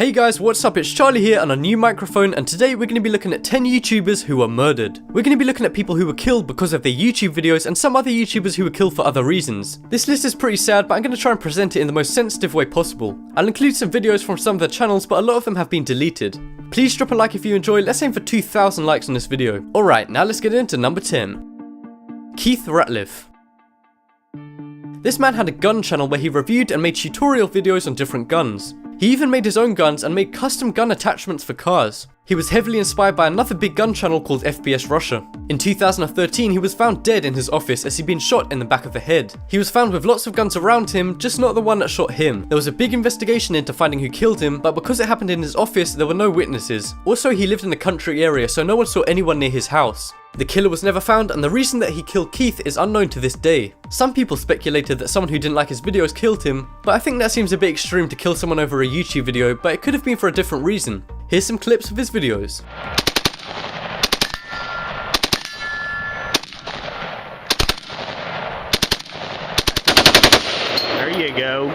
Hey guys, what's up? It's Charlie here on a new microphone, and today we're going to be looking at 10 YouTubers who were murdered. We're going to be looking at people who were killed because of their YouTube videos and some other YouTubers who were killed for other reasons. This list is pretty sad, but I'm going to try and present it in the most sensitive way possible. I'll include some videos from some of their channels, but a lot of them have been deleted. Please drop a like if you enjoy. Let's aim for 2,000 likes on this video. Alright, now let's get into number 10. Keith Ratliff. This man had a gun channel where he reviewed and made tutorial videos on different guns. He even made his own guns and made custom gun attachments for cars. He was heavily inspired by another big gun channel called FPS Russia. In 2013, he was found dead in his office as he'd been shot in the back of the head. He was found with lots of guns around him, just not the one that shot him. There was a big investigation into finding who killed him, but because it happened in his office, there were no witnesses. Also, he lived in a country area, so no one saw anyone near his house. The killer was never found, and the reason that he killed Keith is unknown to this day. Some people speculated that someone who didn't like his videos killed him, but I think that seems a bit extreme to kill someone over a YouTube video, but it could have been for a different reason. Here's some clips of his videos. There you go.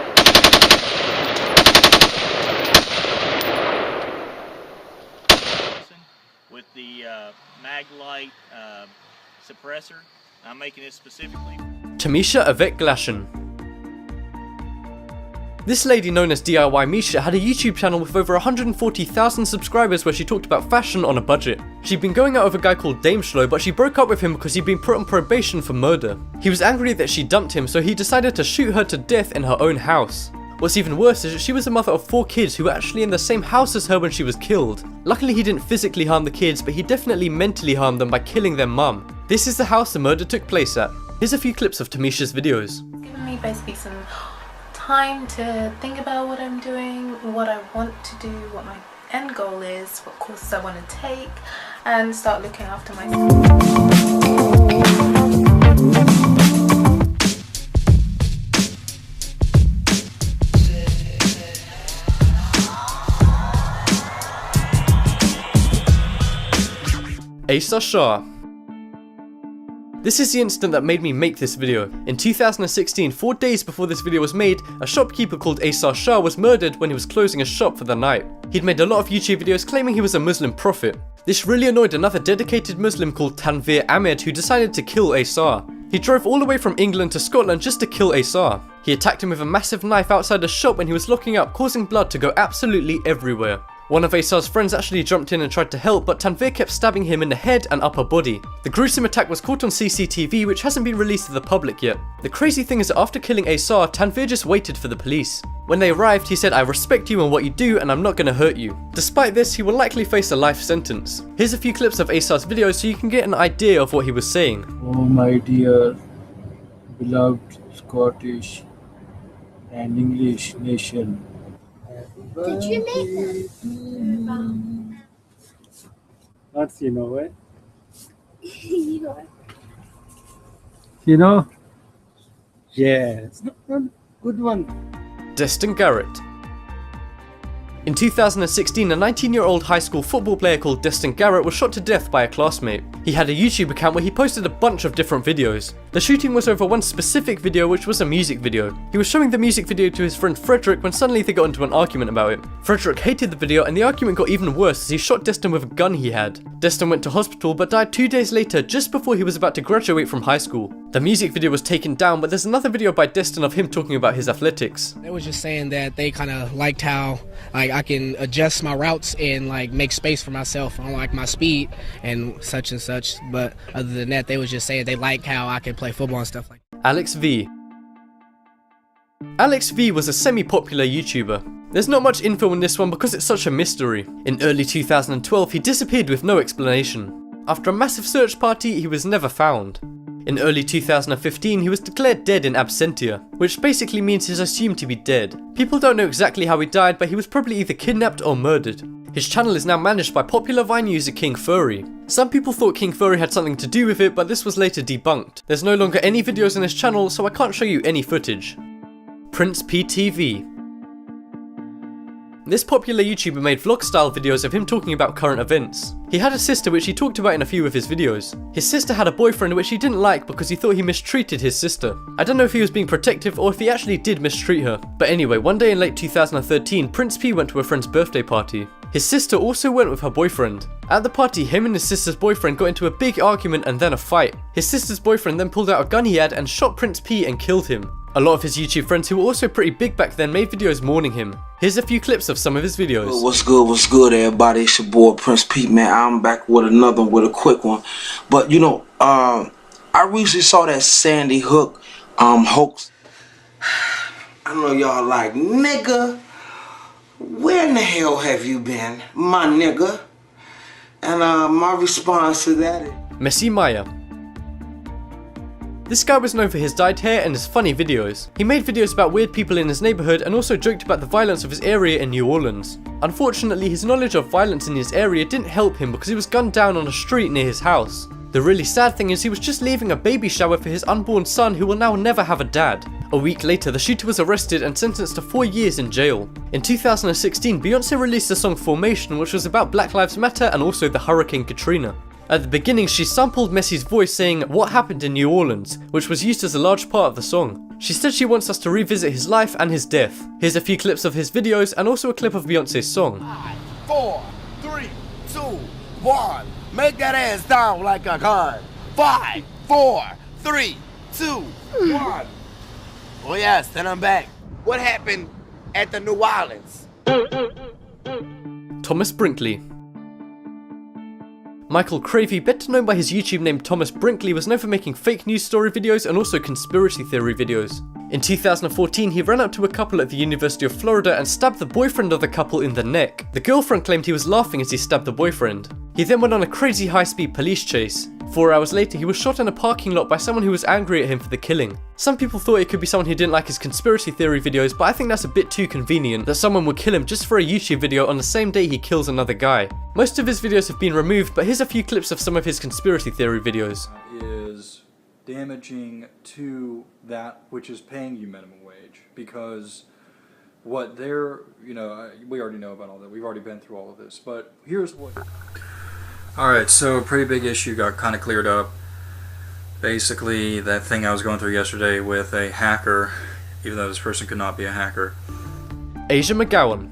With the Maglite suppressor. I'm making it specifically. Tamisha Avec Glashan. This lady known as DIY Misha had a YouTube channel with over 140,000 subscribers where she talked about fashion on a budget. She'd been going out with a guy called Dame Schlo, but she broke up with him because he'd been put on probation for murder. He was angry that she dumped him, so he decided to shoot her to death in her own house. What's even worse is that she was a mother of 4 kids who were actually in the same house as her when she was killed. Luckily he didn't physically harm the kids, but he definitely mentally harmed them by killing their mum. This is the house the murder took place at. Here's a few clips of Tamisha's videos. It's given me basically some time to think about what I'm doing, what I want to do, what my end goal is, what courses I want to take, and start looking after myself. Asa Shah. This is the instant that made me make this video. In 2016, 4 days before this video was made, a shopkeeper called Asa Shah was murdered when he was closing a shop for the night. He'd made a lot of YouTube videos claiming he was a Muslim prophet. This really annoyed another dedicated Muslim called Tanveer Ahmed, who decided to kill Asa. He drove all the way from England to Scotland just to kill Asa. He attacked him with a massive knife outside the shop when he was locking up, causing blood to go absolutely everywhere. One of Asa's friends actually jumped in and tried to help, but Tanveer kept stabbing him in the head and upper body. The gruesome attack was caught on CCTV, which hasn't been released to the public yet. The crazy thing is that after killing Asa, Tanveer just waited for the police. When they arrived, he said, "I respect you and what you do, and I'm not gonna hurt you." Despite this, he will likely face a life sentence. Here's a few clips of Asa's videos so you can get an idea of what he was saying. Oh my dear, beloved Scottish and English nation. Did you make them? That's right? You know. You know? Yes. Good one. Destin Garrett. In 2016, a 19-year-old high school football player called Destin Garrett was shot to death by a classmate. He had a YouTube account where he posted a bunch of different videos. The shooting was over one specific video, which was a music video. He was showing the music video to his friend Frederick when suddenly they got into an argument about it. Frederick hated the video, and the argument got even worse as he shot Destin with a gun he had. Destin went to hospital but died 2 days later, just before he was about to graduate from high school. The music video was taken down, but there's another video by Destin of him talking about his athletics. They was just saying that they kind of liked how I can adjust my routes and make space for myself on my speed and such, but other than that, they was just saying they like how I can play football and stuff like that. Alex V. Alex V was a semi-popular YouTuber. There's not much info on this one because it's such a mystery. In early 2012, he disappeared with no explanation. After a massive search party, he was never found. In early 2015, he was declared dead in absentia, which basically means he's assumed to be dead. People don't know exactly how he died, but he was probably either kidnapped or murdered. His channel is now managed by popular Vine user King Furry. Some people thought King Furry had something to do with it, but this was later debunked. There's no longer any videos on his channel, so I can't show you any footage. Prince PTV. This popular YouTuber made vlog style videos of him talking about current events. He had a sister which he talked about in a few of his videos. His sister had a boyfriend which he didn't like because he thought he mistreated his sister. I don't know if he was being protective or if he actually did mistreat her. But anyway, one day in late 2013, Prince P went to a friend's birthday party. His sister also went with her boyfriend. At the party, him and his sister's boyfriend got into a big argument and then a fight. His sister's boyfriend then pulled out a gun he had and shot Prince P and killed him. A lot of his YouTube friends who were also pretty big back then made videos mourning him. Here's a few clips of some of his videos. What's good everybody, it's your boy Prince Pete, man. I'm back with another one, with a quick one. But you know, I recently saw that Sandy Hook hoax. I know y'all like, nigga, where in the hell have you been, my nigga? And my response to that is Messi Maya. This guy was known for his dyed hair and his funny videos. He made videos about weird people in his neighborhood and also joked about the violence of his area in New Orleans. Unfortunately, his knowledge of violence in his area didn't help him because he was gunned down on a street near his house. The really sad thing is he was just leaving a baby shower for his unborn son who will now never have a dad. A week later, the shooter was arrested and sentenced to 4 years in jail. In 2016, Beyonce released the song Formation, which was about Black Lives Matter and also the Hurricane Katrina. At the beginning, she sampled Messi's voice saying "What happened in New Orleans," which was used as a large part of the song. She said she wants us to revisit his life and his death. Here's a few clips of his videos and also a clip of Beyonce's song. 5, 4, 3, 2, 1. Make that ass down like a gun. 5, 4, 3, 2, 1. Oh yes, then I'm back. What happened at the New Orleans? Thomas Brinkley. Michael Cravey, better known by his YouTube name Thomas Brinkley, was known for making fake news story videos and also conspiracy theory videos. In 2014, he ran up to a couple at the University of Florida and stabbed the boyfriend of the couple in the neck. The girlfriend claimed he was laughing as he stabbed the boyfriend. He then went on a crazy high-speed police chase. 4 hours later, he was shot in a parking lot by someone who was angry at him for the killing. Some people thought it could be someone who didn't like his conspiracy theory videos, but I think that's a bit too convenient that someone would kill him just for a YouTube video on the same day he kills another guy. Most of his videos have been removed, but here's a few clips of some of his conspiracy theory videos. Is damaging to that which is paying you minimum wage, because what they're, we already know about all that. We've already been through all of this, but here's what. Alright, so a pretty big issue got kind of cleared up. Basically, that thing I was going through yesterday with a hacker, even though this person could not be a hacker. Asia McGowan.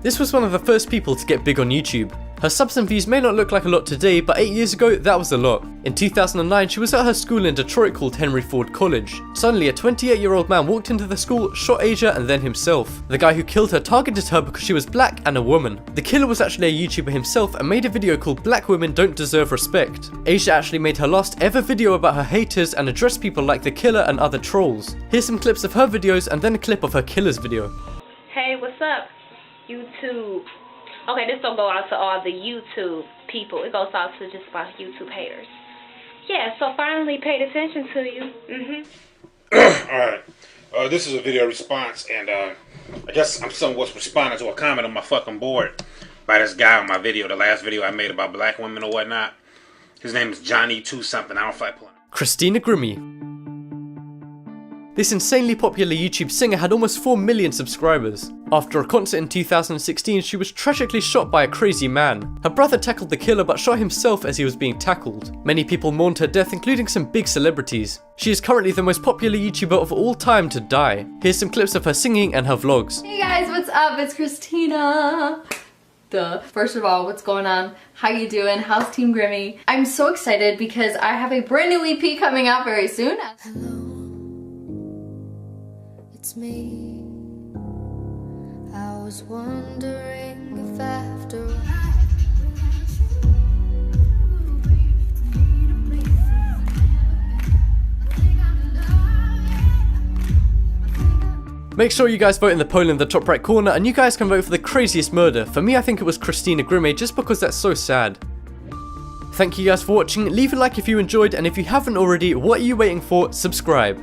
This was one of the first people to get big on YouTube. Her subs and views may not look like a lot today, but 8 years ago, that was a lot. In 2009, she was at her school in Detroit called Henry Ford College. Suddenly, a 28-year-old man walked into the school, shot Asia and then himself. The guy who killed her targeted her because she was black and a woman. The killer was actually a YouTuber himself and made a video called "Black Women Don't Deserve Respect." Asia actually made her last ever video about her haters and addressed people like the killer and other trolls. Here's some clips of her videos and then a clip of her killer's video. Hey, what's up, YouTube? Okay, this don't go out to all the YouTube people. It goes out to just about YouTube haters. Yeah, so finally paid attention to you. Alright, this is a video response, and I guess I'm somewhat responding to a comment on my fucking board by this guy on my video, the last video I made about black women or whatnot. His name is Johnny2something. I don't feel like pulling. Christina Grimmie. This insanely popular YouTube singer had almost 4 million subscribers. After a concert in 2016, she was tragically shot by a crazy man. Her brother tackled the killer but shot himself as he was being tackled. Many people mourned her death, including some big celebrities. She is currently the most popular YouTuber of all time to die. Here's some clips of her singing and her vlogs. Hey guys, what's up? It's Christina. First of all, what's going on? How you doing? How's Team Grimmie? I'm so excited because I have a brand new EP coming out very soon. Hello, it's me. I was wondering if after Make sure you guys vote in the poll in the top right corner, and you guys can vote for the craziest murder. For me, I think it was Christina Grimmie, just because that's so sad. Thank you guys for watching. Leave a like if you enjoyed, and if you haven't already, what are you waiting for? Subscribe.